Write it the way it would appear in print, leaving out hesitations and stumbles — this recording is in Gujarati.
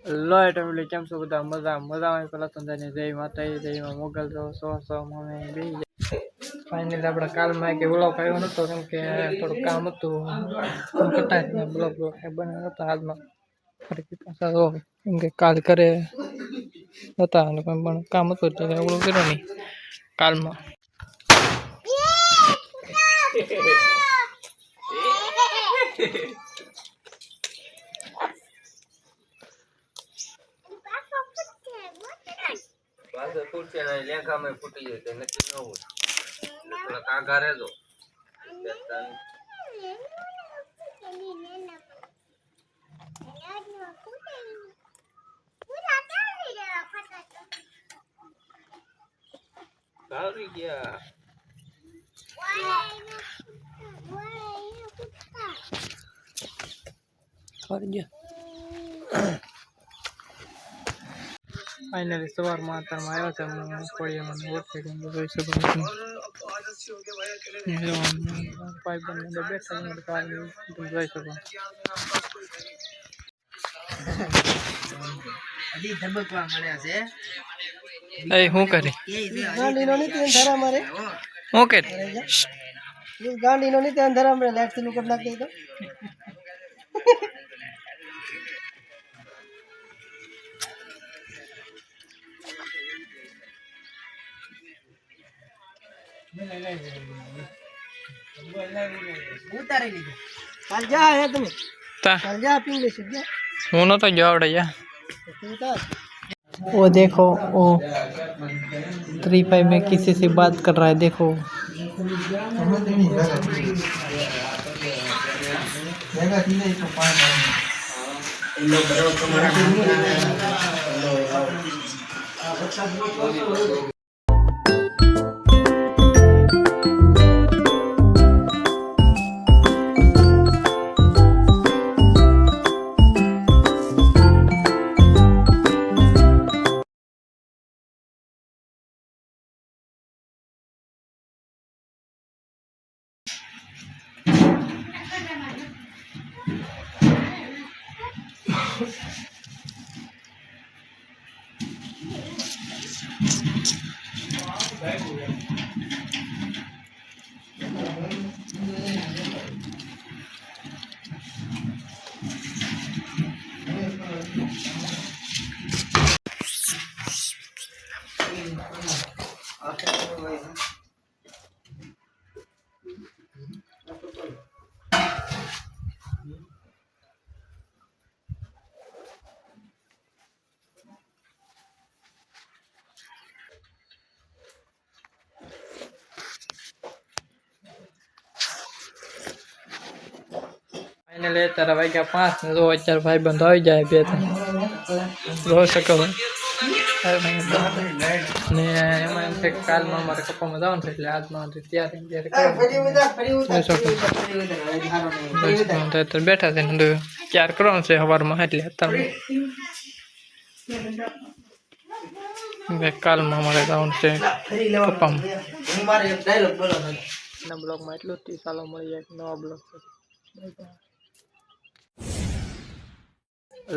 લોય ફેમિલી કેમ છો બધા મજામાં પેલા તો જય માતા જય મોગલ સો મમ્મી બે ફાઇનલી આપણે કાલમાં કે વ્લોગ આવ્યો નતો કેમ કે થોડું કામ હતું કટાય બ્લોગ બનાવ્યો હતો હાલમાં ફરીથી પાછા કેમ કે કાલ કરે હતા અને પણ કામ હતું એટલે એવડું કર્યો નહીં કાલમાં फूटे लेखा में फूटी है नक्की न हो थोड़ा कागा रे दो सारी गया और गया फाइनली सवार में अत्यार आया था कोई मैंने वोट जोई શકો पाइप बने बैठा कार तुम જોઈ શકો अभी धबकवा મળ્યા છે એ હું કરે ગાંડી નો ની તેન ધરા મારે હું કરે એ ગાંડી નો ની તેન ધરા મારે લાઈટ ચાલુ કરી નાખી તો उतारे लीजिए कल जा है तुम्हें कल जा पी ले सीधा होना तो जावड़ा या वो देखो वो 35 में किसी से बात कर रहा है देखो फाइनली तारा भाई क्या 5 ने 2000 भाई बंद हो जाए पे रो सको ने एમાં છે કાલમાં મારે કપામાં જવાનું છે એટલે આજમાં તૈયારી તો બેઠા છે ને તૈયાર કરવાનું છે સવારમાં એટલે અત્યારે કાલમાં મારે જવાનું છે કપામાં મારે એક ડાયલોગ બોલો ના બ્લોગમાં એટલું જ ચાલો મળી જાય નવા બ્લોગ